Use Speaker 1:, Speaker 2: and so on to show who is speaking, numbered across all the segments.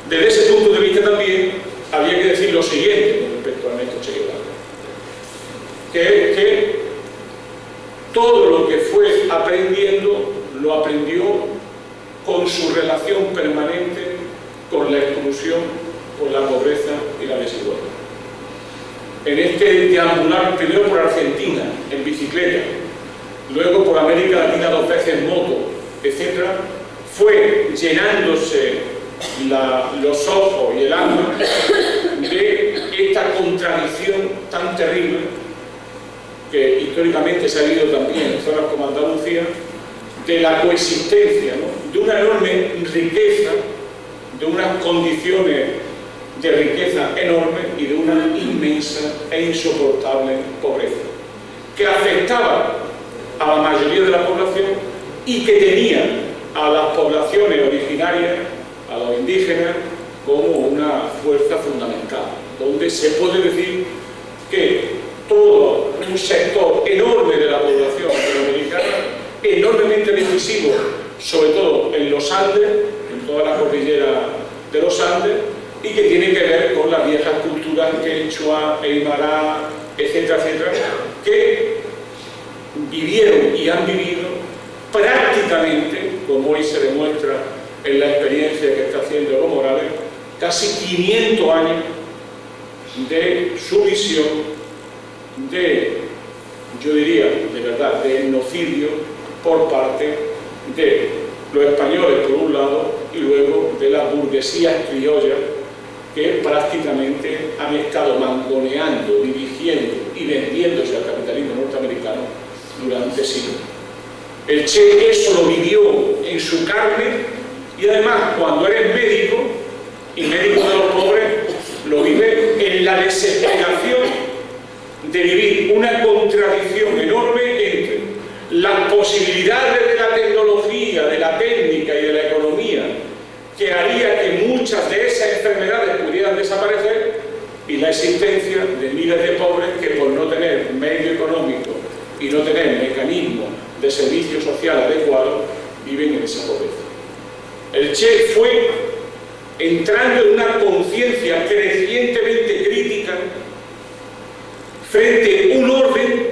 Speaker 1: Desde ese punto de vista también había que decir lo siguiente con respecto a Ernesto Che Guevara, que es que todo lo que fue aprendiendo lo aprendió con su relación permanente con la exclusión, con la pobreza y la desigualdad. En este deambular, primero por Argentina en bicicleta, luego por América Latina 2 veces en moto, etc., fue llenándose los ojos y el alma de esta contradicción tan terrible que históricamente se ha vivido también en zonas como Andalucía, de la coexistencia, ¿no?, de una enorme riqueza, de unas condiciones de riqueza enorme y de una inmensa e insoportable pobreza que afectaba a la mayoría de la población y que tenía a las poblaciones originarias, a los indígenas, como una fuerza fundamental, donde se puede decir que todo un sector enorme de la población latinoamericana, enormemente decisivo, sobre todo en los Andes, en toda la cordillera de los Andes, y que tiene que ver con las viejas culturas quechua, aymara, etcétera, etcétera, que vivieron y han vivido prácticamente, como hoy se demuestra en la experiencia que está haciendo Evo Morales, casi 500 años de sumisión, de, yo diría, de verdad, de genocidio por parte de los españoles por un lado y luego de las burguesías criollas que prácticamente han estado mangoneando, dirigiendo y vendiéndose al capitalismo norteamericano durante siglos. El Che eso lo vivió en su carne y además cuando eres médico y médico de los pobres lo vive en la desesperación de vivir una contradicción enorme entre las posibilidades de la tecnología, de la técnica y de la economía que haría que muchas de esas enfermedades pudieran desaparecer y la existencia de miles de pobres que por no tener medio económico y no tener mecanismos de servicio social adecuado viven en esa pobreza. El Che fue entrando en una conciencia crecientemente crítica frente a un orden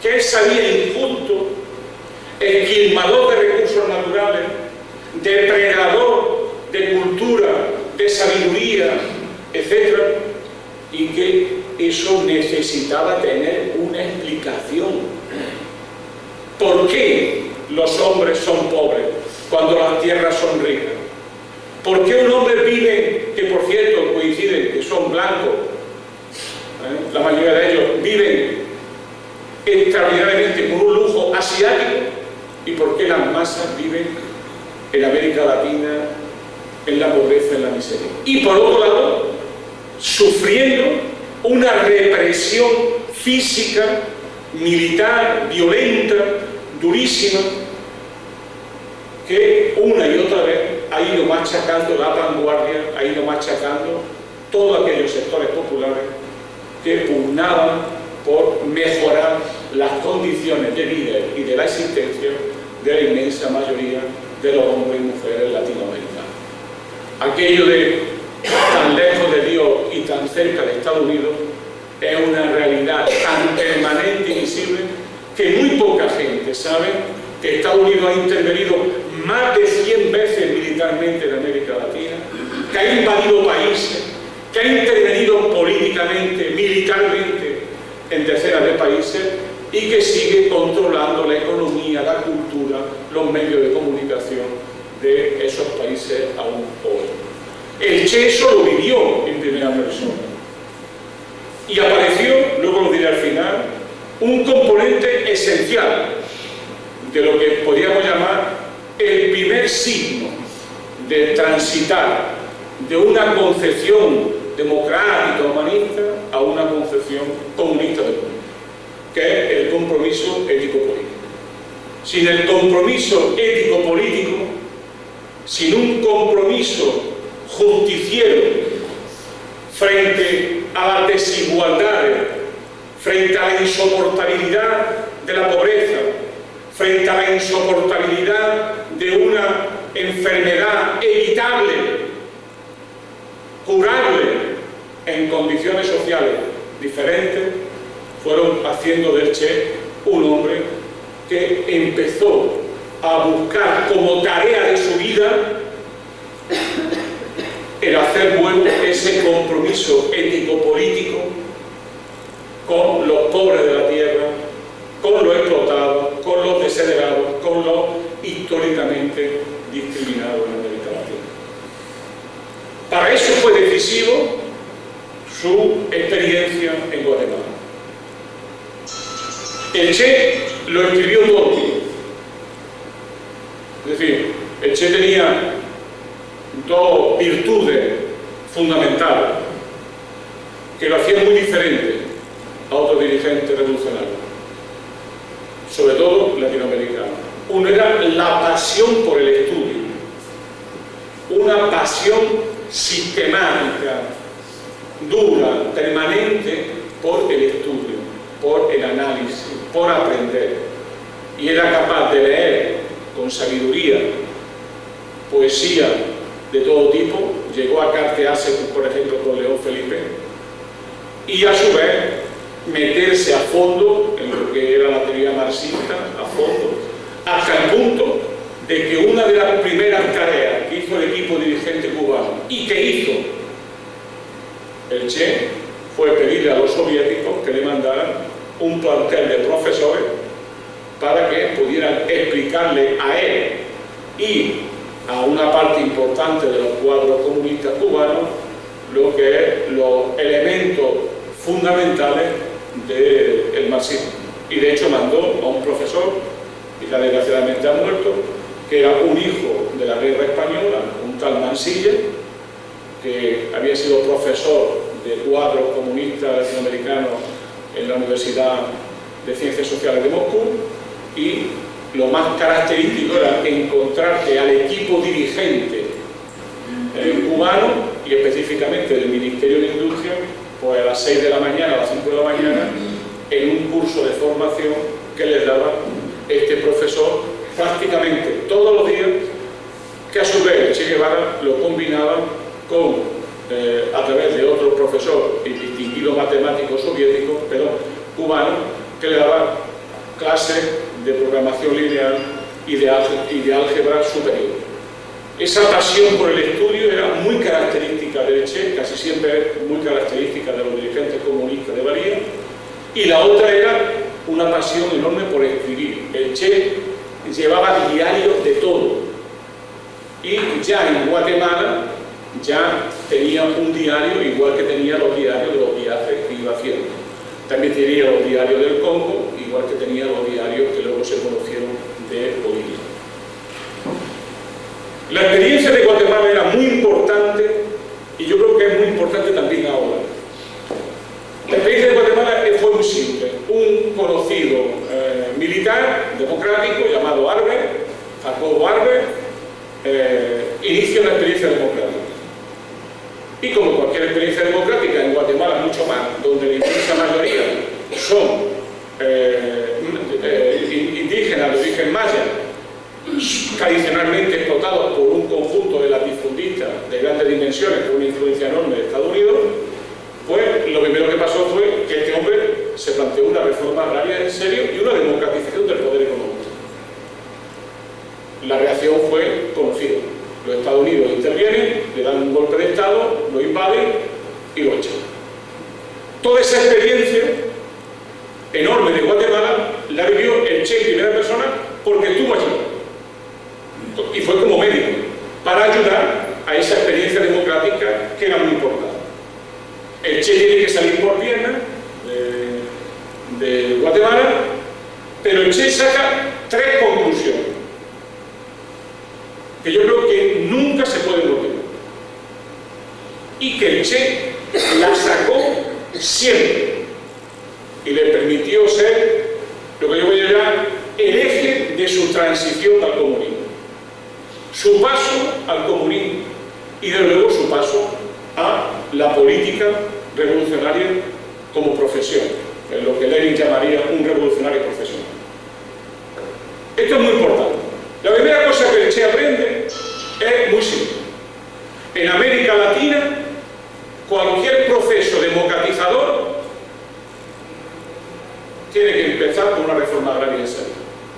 Speaker 1: que él sabía injusto, esquilmador de recursos naturales, depredador de cultura, de sabiduría, etc., y que eso necesitaba tener una explicación. ¿Por qué los hombres son pobres cuando las tierras son ricas? ¿Por qué un hombre vive, que por cierto coinciden que son blancos, la mayoría de ellos viven extraordinariamente con un lujo asiático, y por qué las masas viven en América Latina en la pobreza, en la miseria? Y por otro lado, sufriendo una represión física, militar, violenta, durísima, que una y otra vez ha ido machacando la vanguardia, ha ido machacando todos aquellos sectores populares que pugnaban por mejorar las condiciones de vida y de la existencia de la inmensa mayoría de los hombres y mujeres latinoamericanos. Aquello de tan lejos de Dios y tan cerca de Estados Unidos es una realidad tan permanente y visible que muy poca gente sabe que Estados Unidos ha intervenido más de 100 veces militarmente en América Latina, que ha invadido países, que ha intervenido políticamente, militarmente en decenas de países y que sigue controlando la economía, la cultura, los medios de comunicación de esos países aún hoy. El Che eso lo vivió en primera persona. Y apareció, luego lo diré al final, un componente esencial de lo que podríamos llamar el primer signo de transitar de una concepción democrática, humanista, a una concepción comunista del mundo, que es el compromiso ético-político. Sin el compromiso ético-político, sin un compromiso justiciero frente a las desigualdades, frente a la insoportabilidad de la pobreza, frente a la insoportabilidad de una enfermedad evitable en condiciones sociales diferentes, fueron haciendo del Che un hombre que empezó a buscar como tarea de su vida el hacer bueno ese compromiso ético-político con los pobres de la tierra, con los explotados, con los desheredados, con los históricamente discriminados en América Latina. Para eso fue decisivo su experiencia en Guatemala. El Che lo escribió todo. Es decir, el Che tenía dos virtudes fundamentales que lo hacían muy diferente a otros dirigentes revolucionarios, sobre todo latinoamericanos. Uno era la pasión por el estudio, una pasión sistemática, dura, permanente por el estudio, por el análisis, por aprender. Y era capaz de leer con sabiduría poesía de todo tipo, llegó a cartearse, por ejemplo, con León Felipe, y a su vez meterse a fondo en lo que era la teoría marxista, a fondo, hasta el punto de que una de las primeras tareas que hizo el equipo dirigente cubano y que hizo el Che fue pedirle a los soviéticos que le mandaran un plantel de profesores para que pudieran explicarle a él y a una parte importante de los cuadros comunistas cubanos lo que es los elementos fundamentales del marxismo. Y de hecho mandó a un profesor, que ya desgraciadamente ha muerto, que era un hijo de la guerra española, un tal Mansilla, que había sido profesor de cuadros comunistas latinoamericanos en la Universidad de Ciencias Sociales de Moscú, y lo más característico era encontrarte al equipo dirigente cubano y específicamente del Ministerio de Industria, pues a las 6 de la mañana, a las 5 de la mañana, en un curso de formación que les daba este profesor prácticamente todos los días, que a su vez Che Guevara lo combinaba con, a través de otro profesor, el distinguido matemático soviético, cubano, que le daba clases de programación lineal y de álgebra superior. Esa pasión por el estudio era muy característica del Che, casi siempre muy característica de los dirigentes comunistas de Valía, y la otra era una pasión enorme por escribir. El Che llevaba diarios de todo, y ya en Guatemala ya tenía un diario igual que tenía los diarios de los viajes que iba haciendo. También tenía los diarios del Congo, igual que tenía los diarios que luego se conocieron de Bolivia. La experiencia de Guatemala era muy importante y yo creo que es muy importante también ahora. La experiencia de Guatemala fue muy simple. Un conocido militar democrático llamado Arbe, Jacobo Arbe, inicia una experiencia democrática. Y como cualquier experiencia democrática, en Guatemala mucho más, donde la inmensa mayoría son indígenas de origen maya, tradicionalmente explotados por un conjunto de latifundistas de grandes dimensiones con una influencia enorme de Estados Unidos, pues lo primero que pasó fue que este hombre se planteó una reforma agraria en serio y una democratización del poder económico. La reacción fue conocida. Los Estados Unidos intervienen, le dan un golpe de Estado, lo invaden y lo echan. Toda esa experiencia enorme de Guatemala la vivió el Che en primera persona porque estuvo allí. Y fue como médico para ayudar a esa experiencia democrática que era muy importante. El Che tiene que salir por piernas de Guatemala, pero el Che saca 3 conclusiones que yo creo que nunca se pueden olvidar y que el Che la sacó siempre y le permitió ser lo que yo voy a llamar el eje de su transición al comunismo, su paso al comunismo y desde luego su paso a la política revolucionaria como profesión, en lo que Lenin llamaría un revolucionario profesional. Esto es muy importante. La primera cosa que el Che aprende es muy simple. En América Latina, cualquier proceso empezar por una reforma agraria en serio,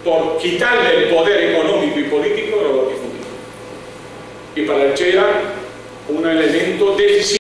Speaker 1: por quitarle el poder económico y político a los latifundios. Y para el Che era un elemento decisivo.